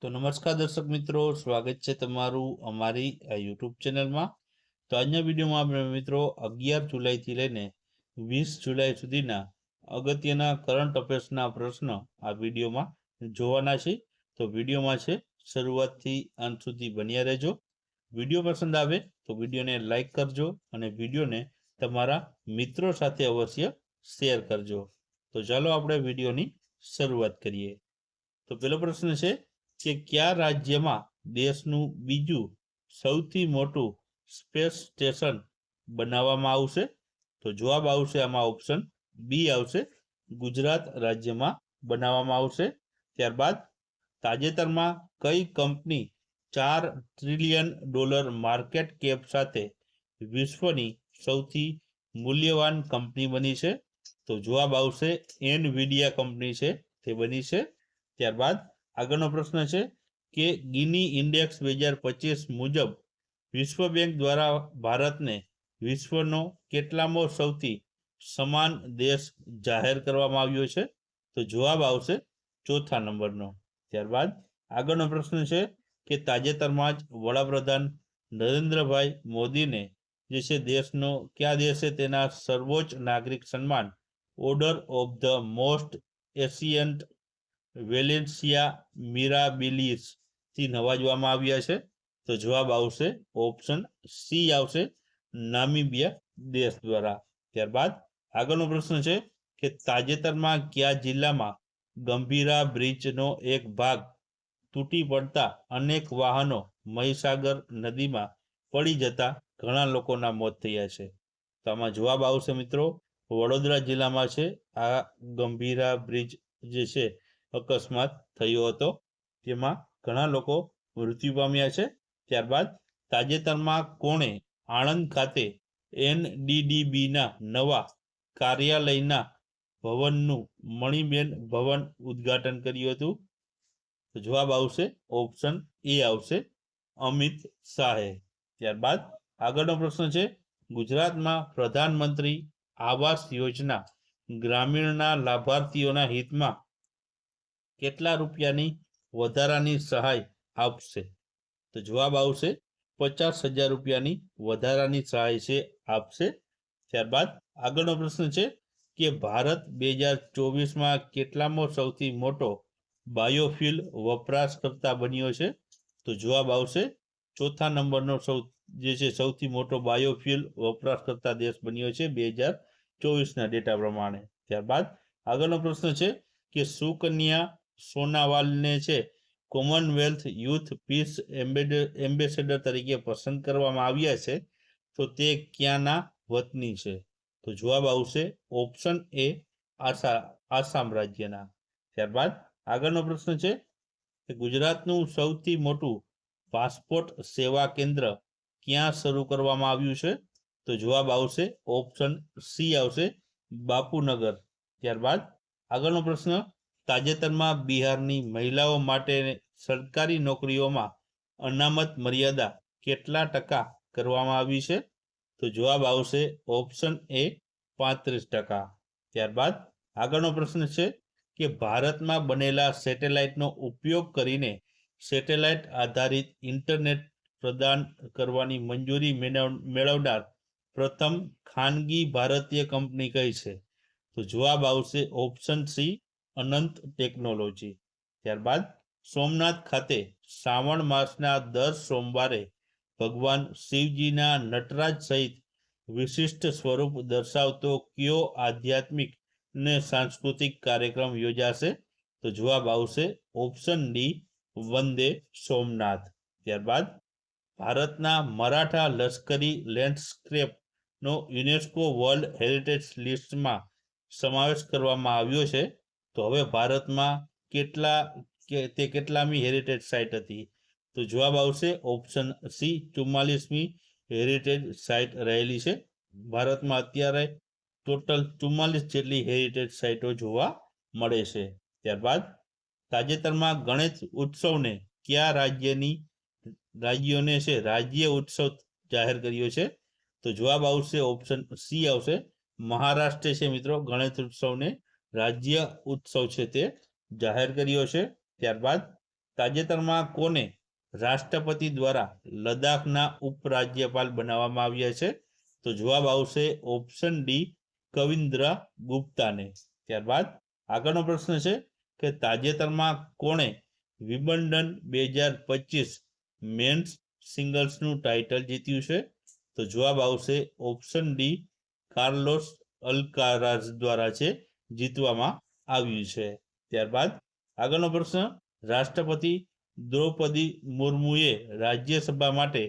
નમસ્કાર દર્શક મિત્રો, સ્વાગત છે તમારું અમારી યુટ્યુબ ચેનલમાં. તો આજના વિડીયોમાં આપણે મિત્રો 11 જુલાઈથી લઈને 20 જુલાઈ સુધીના અગત્યના કરંટ અફેર્સના પ્રશ્ન આ વિડીયોમાં જોવાના છે. તો વિડીયોમાં છે શરૂઆતથી અંત સુધી બન્યા રહેજો. વિડીયો પસંદ આવે તો વિડીયોને લાઈક કરજો અને વિડીયોને તમારા મિત્રો સાથે અવશ્ય શેર કરજો. તો ચાલો આપણે વિડીયોની શરૂઆત કરીએ. તો પહેલો પ્રશ્ન છે કે કયા રાજ્યમાં દેશનું બીજું સૌથી મોટું સ્પેસ સ્ટેશન બનાવવામાં આવશે? તો જવાબ આવશે આમાં ઓપ્શન બી આવશે, ગુજરાત રાજ્યમાં બનાવવામાં આવશે. ત્યારબાદ તાજેતરમાં કઈ કંપની $4 ટ્રિલિયન માર્કેટ કેપ સાથે વિશ્વની સૌથી મૂલ્યવાન કંપની બની છે? તો જવાબ આવશે એનવીડિયા કંપની છે તે બની છે. ત્યારબાદ આગળનો પ્રશ્ન છે કે ગિની ઇન્ડેક્સ 2025 મુજબ વિશ્વ બેંક દ્વારા ભારતને વિશ્વનો કેટલામો સૌથી સમાન દેશ જાહેર કરવામાં આવ્યો છે? તો જવાબ આવશે ચોથા નંબરનો. ત્યારબાદ આગળનો પ્રશ્ન છે કે તાજેતરમાં જ વડાપ્રધાન નરેન્દ્રભાઈ મોદીને જે છે દેશનો કયા દેશે તેના સર્વોચ્ચ નાગરિક સન્માન order of the most ancient Welwitschia Mirabilis થી નવાજવામાં આવ્યા છે? તો જવાબ આવશે ઓપ્શન સી આવશે, નામીબિયા દેશ દ્વારા. ત્યારબાદ આગળનો પ્રશ્ન છે કે તાજેતરમાં કયા જિલ્લામાં ગંભીરા બ્રિજનો એક ભાગ તૂટી પડતા અનેક વાહનો મહીસાગર નદીમાં પડી જતા ઘણા લોકોના મોત થયા છે? તો આમાં જવાબ આવશે મિત્રો વડોદરા જિલ્લામાં છે આ ગંભીરા બ્રિજ જે છે અકસ્માત થયો હતો, તેમાં ઘણા લોકો મૃત્યુ પામ્યા છે. ત્યારબાદ તાજેતરમાં કોણે આણંદ ખાતે એનડીડીબીના નવા કાર્યાલયના ભવનનું મણિબેન ભવન ઉદ્ઘાટન કર્યું હતું? તો જવાબ આવશે ઓપ્શન એ આવશે, અમિત શાહે. ત્યારબાદ આગળનો પ્રશ્ન છે ગુજરાતમાં પ્રધાનમંત્રી આવાસ યોજના ગ્રામીણના લાભાર્થીઓના હિતમાં કેટલા રૂપિયાની વધારાની સહાય આપશે? તો જવાબ આવશે 50,000 રૂપિયાની વધારાની સહાય છે આપશે. ત્યારબાદ આગળનો પ્રશ્ન છે કે ભારત 2024માં કેટલામો સૌથી મોટો બાયોફ્યુલ વપરાશકર્તા બન્યો છે? તો જવાબ આવશે ચોથા નંબરનો જે છે સૌથી મોટો બાયોફ્યુલ વપરાશકર્તા દેશ બન્યો છે 2024ના ડેટા પ્રમાણે. ત્યારબાદ આગળનો પ્રશ્ન છે કે સુકન્યા સોનાવાલને છે કોમનવેલ્થ યુથ પીસ એમ્બેસેડર તરીકે પસંદ કરવામાં આવ્યા છે, તો તે ક્યાંના વતની છે? તો જવાબ આવશે ઓપ્શન એ, આસામ રાજ્યના. ત્યારબાદ આગળનો પ્રશ્ન છે કે ગુજરાતનું સૌથી મોટું પાસપોર્ટ સેવા કેન્દ્ર ક્યાં શરૂ કરવામાં આવ્યું છે? તો જવાબ આવશે ઓપ્શન સી આવશે, બાપુનગર. ત્યારબાદ આગળનો પ્રશ્ન તાજેતરમાં બિહારની મહિલાઓ માટે સરકારી નોકરીઓમાં અનામત મર્યાદા કેટલા ટકા કરવામાં આવી છે? તો જવાબ આવશે ઓપ્શન એ, 35%. ત્યારબાદ આગળનો પ્રશ્ન છે કે ભારતમાં બનેલા સેટેલાઇટનો ઉપયોગ કરીને સેટેલાઇટ આધારિત ઇન્ટરનેટ પ્રદાન કરવાની મંજૂરી મેળવનાર પ્રથમ ખાનગી ભારતીય કંપની કઈ છે? તો જવાબ આવશે ઓપ્શન સી, અનંત ટેકનોલોજી. ત્યારબાદ સોમનાથ ખાતે શ્રાવણ માસના દર સોમવારે ભગવાન શિવજીના નટરાજ સહિત વિશિષ્ટ સ્વરૂપ દર્શાવતો કયો આધ્યાત્મિક ને સાંસ્કૃતિક કાર્યક્રમ યોજાશે? તો જવાબ આવશે ઓપ્શન ડી, વંદે સોમનાથ. ત્યારબાદ ભારતના મરાઠા લશ્કરી લેન્ડસ્કેપનો યુનેસ્કો વર્લ્ડ હેરિટેજ લિસ્ટમાં સમાવેશ કરવામાં આવ્યો છે. તો હવે ભારતમાં કેટલામી હેરિટેજ સાઇટ હતી? તો જવાબ આવશે ઓપ્શન સી, 44મી હેરિટેજ સાઇટ રહેલી છે. ભારતમાં અત્યારે ટોટલ 44 જેટલી હેરિટેજ સાઇટો જોવા મળે છે. ત્યારબાદ તાજેતરમાં ગણેશ ઉત્સવને કયા રાજ્યોને છે રાજ્ય ઉત્સવ જાહેર કર્યો છે? તો જવાબ આવશે ઓપ્શન સી આવશે, મહારાષ્ટ્ર છે મિત્રો ગણેશ ઉત્સવને રાજ્ય ઉત્સવ છે તે જાહેર કર્યો છે. ત્યારબાદ તાજેતરમાં કોને રાષ્ટ્રપતિ દ્વારા લદ્દાખના ઉપરાજ્યપાલ બનાવવામાં આવ્યા છે? તો જવાબ આવશે ઓપ્શન ડી, કવિન્દ્ર ગુપ્તાને. ત્યારબાદ આગળનો પ્રશ્ન છે કે તાજેતરમાં કોણે વિમ્બલ્ડન 2025 મેન્સ સિંગલ્સનું ટાઇટલ જીત્યું છે? તો જવાબ આવશે ઓપ્શન ડી, કાર્લોસ અલ્કારાઝ દ્વારા છે જીતવામાં આવ્યું છે. ત્યારબાદ આગળનો પ્રશ્ન, રાષ્ટ્રપતિ દ્રૌપદી મુર્મુએ રાજ્યસભા માટે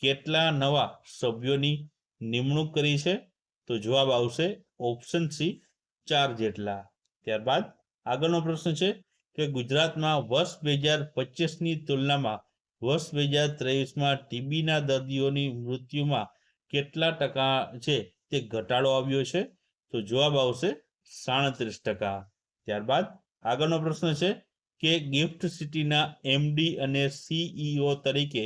કેટલા નવા સભ્યોની નિમણૂક કરી છે? તો જવાબ આવશે ઓપ્શન સી, 4 જેટલા. ત્યારબાદ આગળનો પ્રશ્ન છે કે ગુજરાતમાં વર્ષ 2025ની તુલનામાં વર્ષ 2023માં ટીબીના દર્દીઓની મૃત્યુમાં કેટલા ટકા છે તે ઘટાડો આવ્યો છે? તો જવાબ આવશે 37%. ત્યારબાદ આગળનો પ્રશ્ન છે કે ગિફ્ટ સિટીના એમડી અને સીઈઓ તરીકે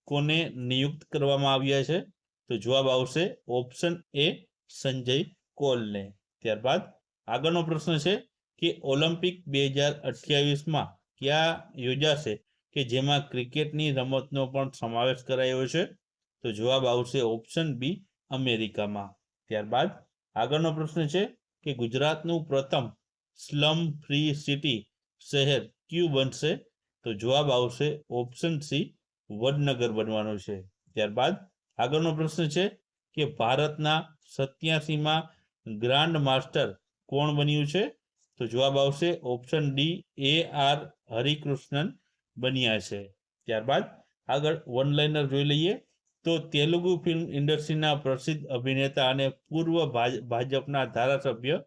કોને નિયુક્ત કરવામાં આવ્યા છે? તો જવાબ આવશે ઓપ્શન એ, સંજય કોલને. ત્યારબાદ આગળનો પ્રશ્ન છે કે ઓલિમ્પિક 2028માં ક્યાં યોજાશે કે જેમાં ક્રિકેટની રમતનો પણ સમાવેશ કરાયો છે? તો જવાબ આવશે ઓપ્શન બી, અમેરિકામાં. ત્યારબાદ આગળનો પ્રશ્ન છે કે ગુજરાતનું પ્રથમ સ્લમ ફ્રી સિટી શહેર કયું બનશે? તો જવાબ આવશે ઓપ્શન સી, વડનગર બનવાનું છે. ત્યારબાદ આગળનો પ્રશ્ન છે કે ભારતના 87માં ગ્રાન્ડ માસ્ટર કોણ બન્યું છે? તો જવાબ આવશે ઓપ્શન ડી, AR હરિકૃષ્ણન બન્યા છે. ત્યારબાદ આગળ વન લાઇનર જોઈ લઈએ તો તેલુગુ ફિલ્મ ઇન્ડસ્ટ્રીના પ્રસિદ્ધ અભિનેતા અને પૂર્વ ભાજપના ધારાસભ્ય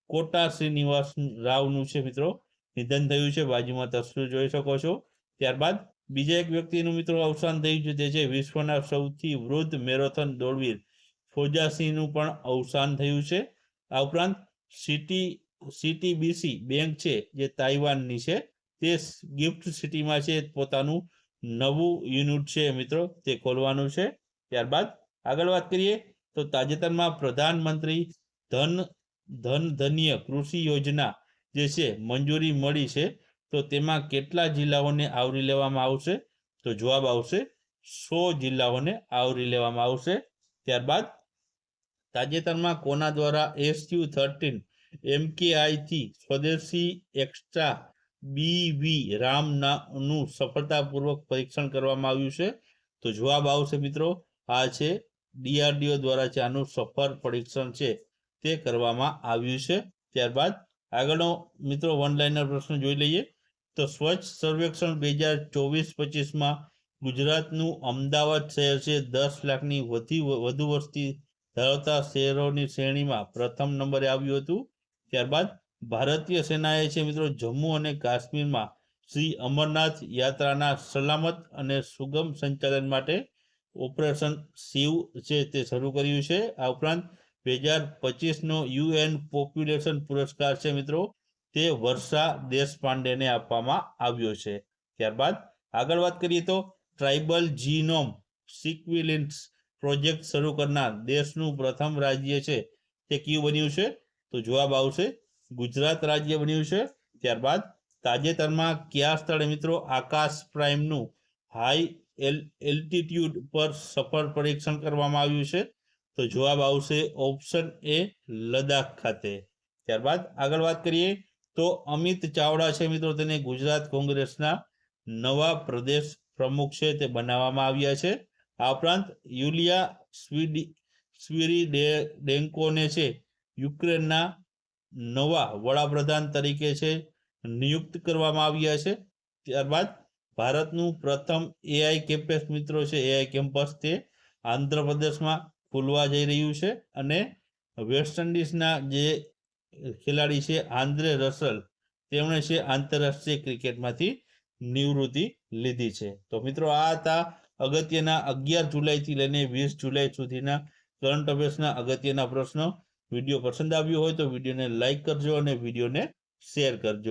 કોટા શ્રીનિવાસ રાવનું છે મિત્રો નિધન થયું છે. બાજુમાં તસવીર જોઈ શકો છો. ત્યારબાદ બીજા એક વ્યક્તિનું મિત્રો અવસાન થયું છે, તે છે વિશ્વના સૌથી વૃદ્ધ મેરેથોન દોડવીર ફોજાસિંહનું પણ અવસાન થયું છે. આ ઉપરાંત CTBC બેંક છે જે તાઇવાનની છે, તે ગિફ્ટ સિટીમાં છે પોતાનું નવું યુનિટ છે મિત્રો તે ખોલવાનું છે. ત્યારબાદ આગળ વાત કરીએ તો તાજેતરમાં પ્રધાનમંત્રી ધન્ય કૃષિ યોજના જે છે મંજૂરી મળી છે, તો તેમાં કેટલા જિલ્લાઓને આવરી લેવામાં આવશે? તો જવાબ આવશે 100 જિલ્લાઓને આવરી લેવામાં આવશે. ત્યારબાદ તાજેતરમાં કોના દ્વારા SU-13 MKI થી સ્વદેશી એક્સ્ટ્રા BV રામનું સફળતાપૂર્વક પરીક્ષણ કરવામાં આવ્યું છે? તો જવાબ આવશે મિત્રો આ છે DRDO દ્વારા છે આનું સફળ પરીક્ષણ છે તે કરવામાં આવ્યું છે. ત્યારબાદ આગળનો મિત્રો વન લાઇનર પ્રશ્ન જોઈ લઈએ તો સ્વચ્છ સર્વેક્ષણ 2024-25માં ગુજરાતનું અમદાવાદ શહેર છે 10 લાખની વધુ વસ્તી ધરાવતા શહેરોની શ્રેણીમાં પ્રથમ નંબરે આવ્યું હતું. ત્યારબાદ ભારતીય સેનાએ છે મિત્રો જમ્મુ અને કાશ્મીરમાં શ્રી અમરનાથ યાત્રાના સલામત અને સુગમ સંચાલન માટે ઓપરેશન શિવ છે તે શરૂ કર્યું છે. આ ઉપરાંત 2025નો UN પોપ્યુલેશન પુરસ્કાર છે મિત્રો તે વર્ષા દેશપાંડેને આપવામાં આવ્યો છે. ત્યારબાદ આગળ વાત કરીએ તો ટ્રાઇબલ જીનોમ સિક્વિલિન્સ પ્રોજેક્ટ શરૂ કરનાર દેશનું પ્રથમ રાજ્ય છે તે કયું બન્યું છે? તો જવાબ આવશે ગુજરાત રાજ્ય બન્યું છે. ત્યારબાદ તાજેતરમાં કયા સ્થળે મિત્રો આકાશ પ્રાઇમનું હાઈ એલ્ટિટ્યુડ પર સફળ પરીક્ષણ કરવામાં આવ્યું છે? તો જવાબ આવશે ઓપ્શન એ, લદ્દાખ ખાતે. ત્યારબાદ આગળ વાત કરીએ તો અમિત ચાવડા છે મિત્રો તેને ગુજરાત કોંગ્રેસના નવા પ્રદેશ પ્રમુખ છે તે બનાવવામાં આવ્યા છે. આ ઉપરાંત યુલિયા સ્વિરીડેન્કોને છે યુક્રેનના નવા વડાપ્રધાન તરીકે છે નિયુક્ત કરવામાં આવ્યા છે. ત્યારબાદ ભારતનું પ્રથમ AI કેમ્પસ મિત્રો છે AI કેમ્પસ તે આંધ્રપ્રદેશમાં ખુલવા જઈ રહ્યું છે અને વેસ્ટ ઇન્ડિઝના જે ખેલાડી છે આંદ્રે રસલ તેમણે છે આંતરરાષ્ટ્રીય ક્રિકેટમાંથી નિવૃત્તિ લીધી છે. તો મિત્રો આ હતા અગત્યના 11 જુલાઈથી લઈને 20 જુલાઈ સુધીના કરંટ અફેર્સના અગત્યના પ્રશ્નો. વિડીયો પસંદ આવ્યો હોય તો વિડીયોને લાઈક કરજો અને વિડીયોને શેર કરજો.